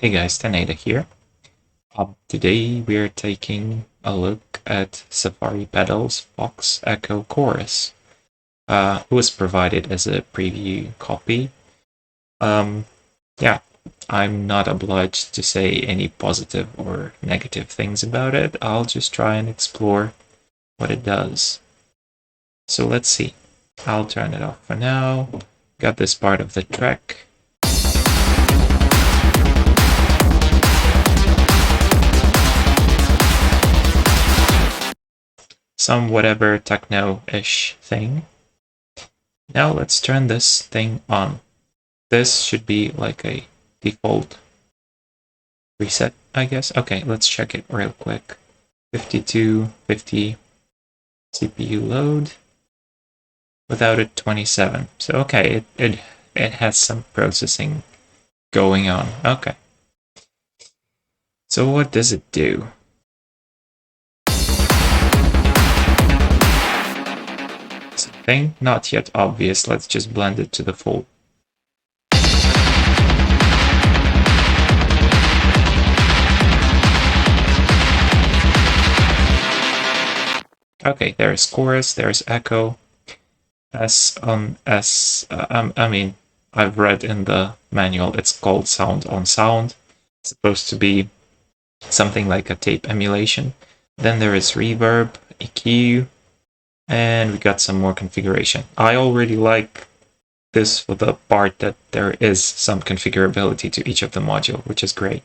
Hey guys, Taneda here. Today we're taking a look at Safari Pedals Fox Echo Chorus, who was provided as a preview copy. Um, yeah, I'm not obliged to say any positive or negative things about it. I'll just try and explore what it does. So let's see. I'll turn it off for now. Got this part of the track. Some whatever techno-ish thing. Now let's turn this thing on. This should be like a default reset, I guess. Okay, let's check it real quick. 5250 CPU load. Without it, 27. So okay, it has some processing going on. Okay. So what does it do? Something not yet obvious. Let's just blend it to the full. Okay, there's chorus, there's echo. I mean, I've read in the manual it's called sound on sound. It's supposed to be something like a tape emulation. Then there is reverb, EQ, and we got some more configuration. I already like this for the part that there is some configurability to each of the module, which is great.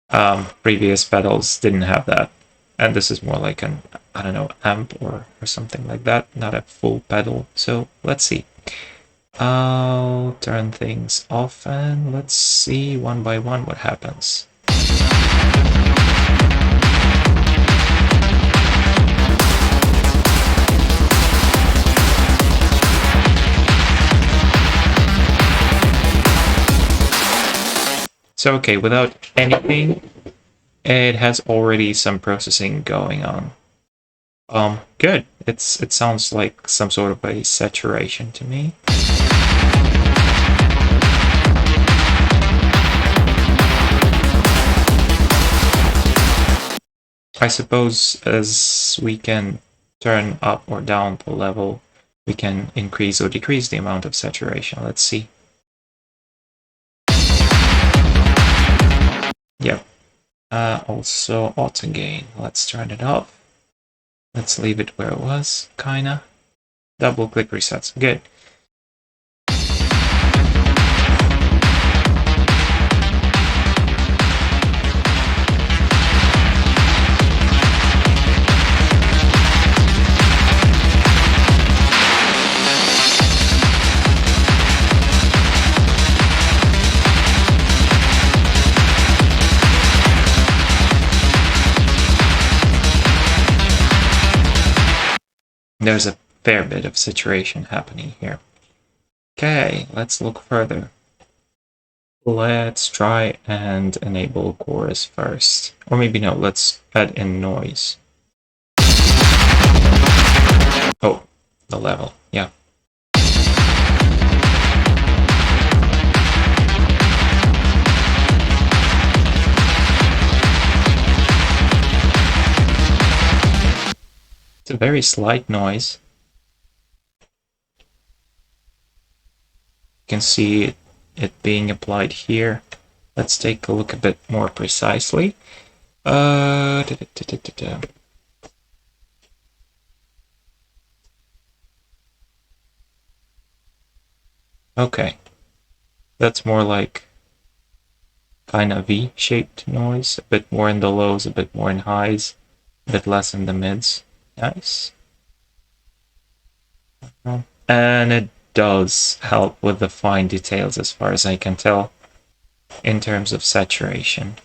Previous pedals didn't have that. And this is more like an, I don't know, amp or something like that, not a full pedal. So let's see. I'll turn things off and let's see one by one what happens. So okay, without anything, it has already some processing going on. Good. It sounds like some sort of a saturation to me. I suppose as we can turn up or down the level, we can increase or decrease the amount of saturation. Let's see. Yep. Also auto gain. Let's turn it off. Let's leave it where it was, kinda. Double click resets. Good. There's a fair bit of saturation happening here. Okay, let's look further. Let's try and enable chorus first. Or maybe no, let's add in noise. Oh, the level, yeah. It's a very slight noise. You can see it being applied here. Let's take a look a bit more precisely. Okay, that's more like kind of V-shaped noise, a bit more in the lows, a bit more in highs, a bit less in the mids. Nice. And it does help with the fine details as far as I can tell in terms of saturation.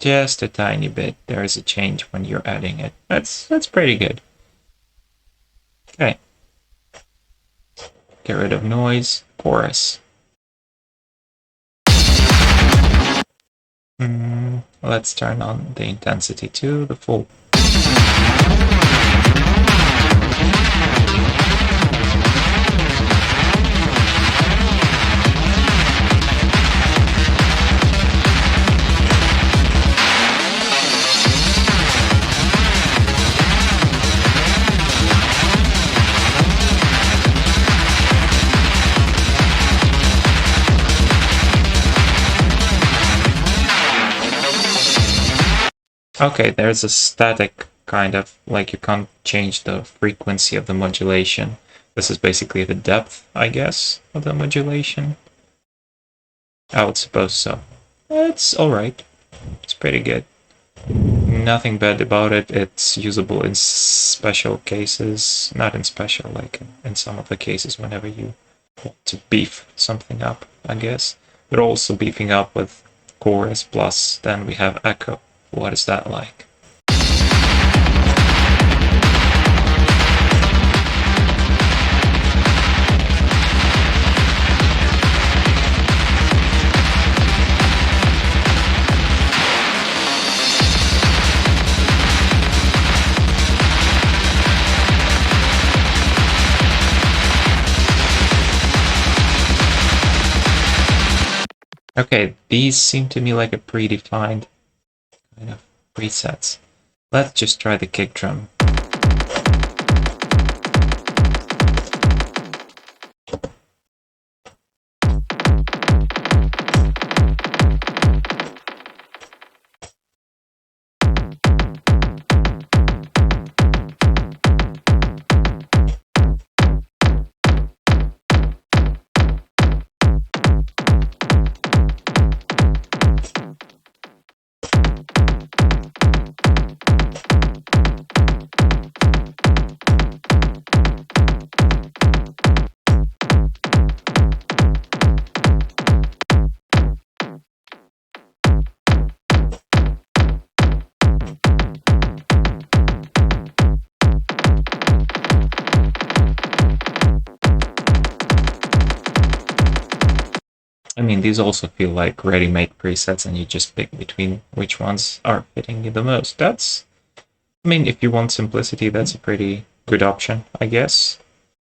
Just a tiny bit. There is a change when you're adding it. That's pretty good. Okay. Get rid of noise. Chorus. Let's turn on the intensity to the full. Okay, there's a static kind of, like you can't change the frequency of the modulation. This is basically the depth, I guess, of the modulation. I would suppose so. It's alright. It's pretty good. Nothing bad about it. It's usable in special cases. Not in special, like in some of the cases whenever you want to beef something up, I guess. But also beefing up with chorus plus, then we have echo. What is that like? Okay, these seem to me like a predefined kind of presets. Let's just try the kick drum. I mean, these also feel like ready-made presets and you just pick between which ones are fitting you the most. That's, I mean, if you want simplicity, that's a pretty good option, I guess.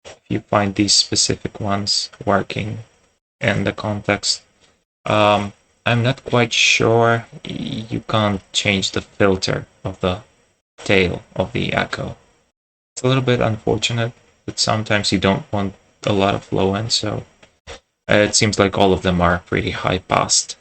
If you find these specific ones working in the context. I'm not quite sure. You can't change the filter of the tail of the echo. It's a little bit unfortunate, but sometimes you don't want a lot of low end, so it seems like all of them are pretty high passed.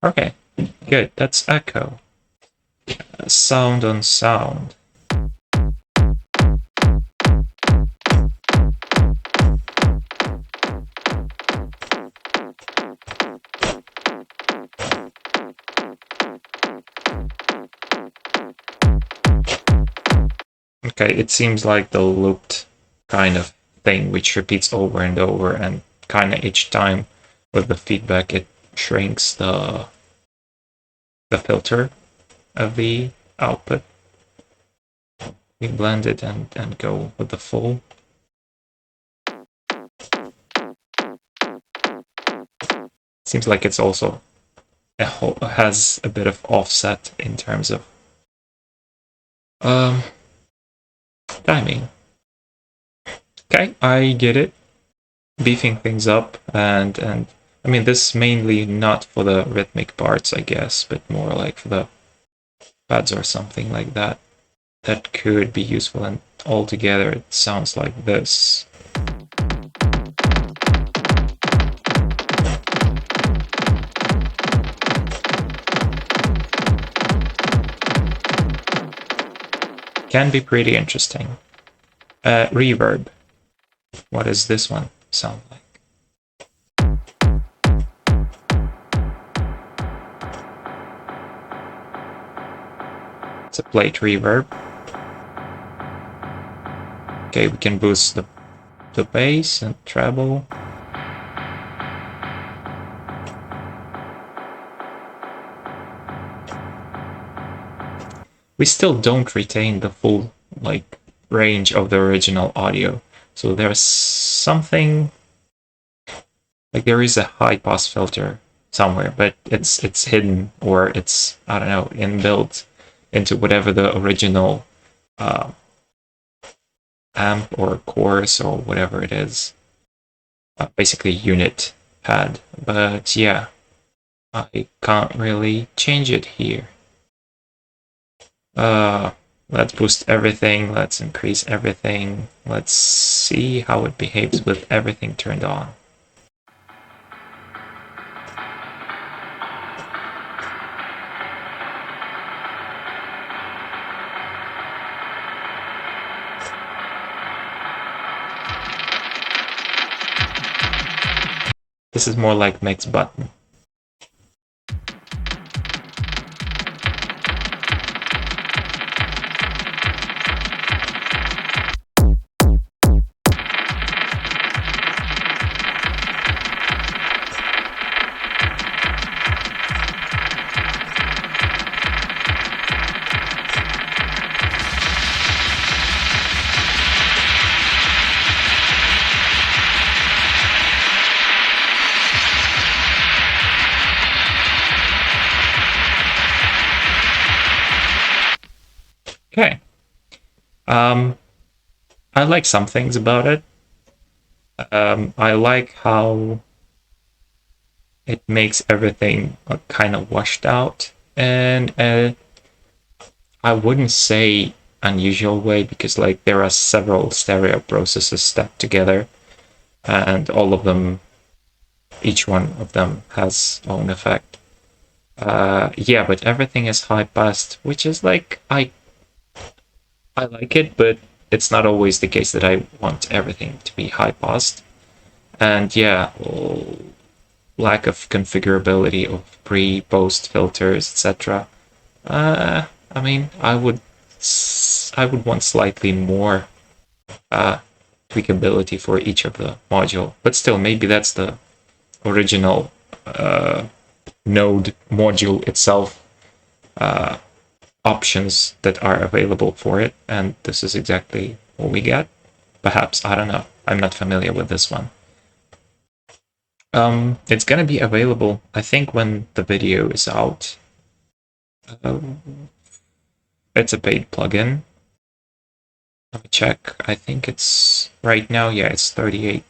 Okay, good. That's echo. Sound on sound. Okay, it seems like the looped kind of thing which repeats over and over, and kind of each time with the feedback it shrinks the filter of the output. We blend it and go with the full. Seems like it's also has a bit of offset in terms of timing. Okay, I get it. Beefing things up and I mean, this is mainly not for the rhythmic parts, I guess, but more like for the pads or something like that. That could be useful, and altogether it sounds like this. Can be pretty interesting. Reverb. What does this one sound like? It's a plate reverb. Okay, we can boost the the bass and treble. We still don't retain the full like range of the original audio. So there's something like there is a high pass filter somewhere, but it's hidden, or it's, I don't know, inbuilt into whatever the original amp or chorus or whatever it is, basically unit had. But yeah, I can't really change it here. Let's boost everything, let's increase everything, let's see how it behaves with everything turned on. This is more like mix button. Okay. I like some things about it. I like how it makes everything kind of washed out, and I wouldn't say unusual way, because like there are several stereo processes stacked together, and all of them, each one of them has own effect. Yeah, but everything is high passed, which is like I like it, but it's not always the case that I want everything to be high passed. And yeah, lack of configurability of pre-post filters, etc. I mean, I would want slightly more tweakability for each of the module, but still, maybe that's the original node module itself options that are available for it, and this is exactly what we get. Perhaps, I don't know. I'm not familiar with this one. It's gonna be available, I think, when the video is out. It's a paid plugin. Let me check. I think it's right now. Yeah, it's $38.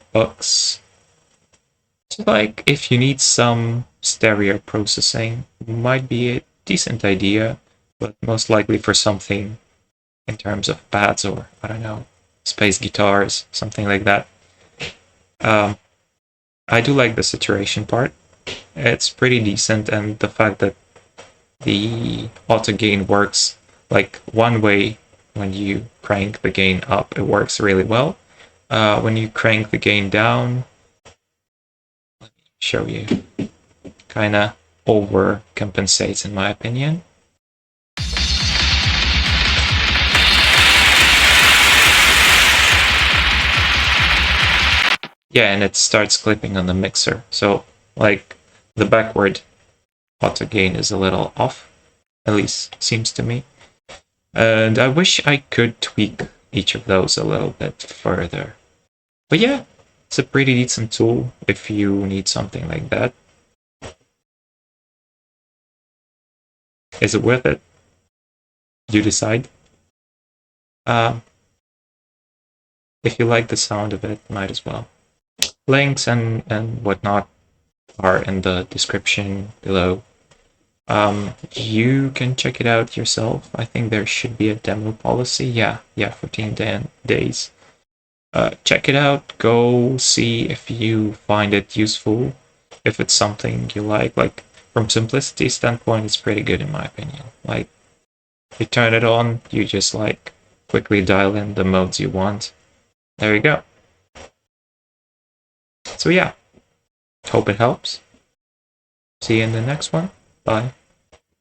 So, like, if you need some stereo processing, might be a decent idea, but most likely for something in terms of pads, or I don't know, space guitars, something like that. I do like the saturation part. It's pretty decent, and the fact that the auto gain works like one way. When you crank the gain up, it works really well. When you crank the gain down, let me show you, kind of overcompensates in my opinion. Yeah, and it starts clipping on the mixer. So like the backward auto gain is a little off, at least seems to me. And I wish I could tweak each of those a little bit further. But yeah, it's a pretty decent tool if you need something like that. Is it worth it? You decide. If you like the sound of it, might as well. Links and whatnot are in the description below. You can check it out yourself. I think there should be a demo policy. Yeah, 14 days. Check it out. Go see if you find it useful. If it's something you like from simplicity standpoint, it's pretty good in my opinion. Like, you turn it on, you just like quickly dial in the modes you want. There you go. So yeah, hope it helps. See you in the next one. Bye.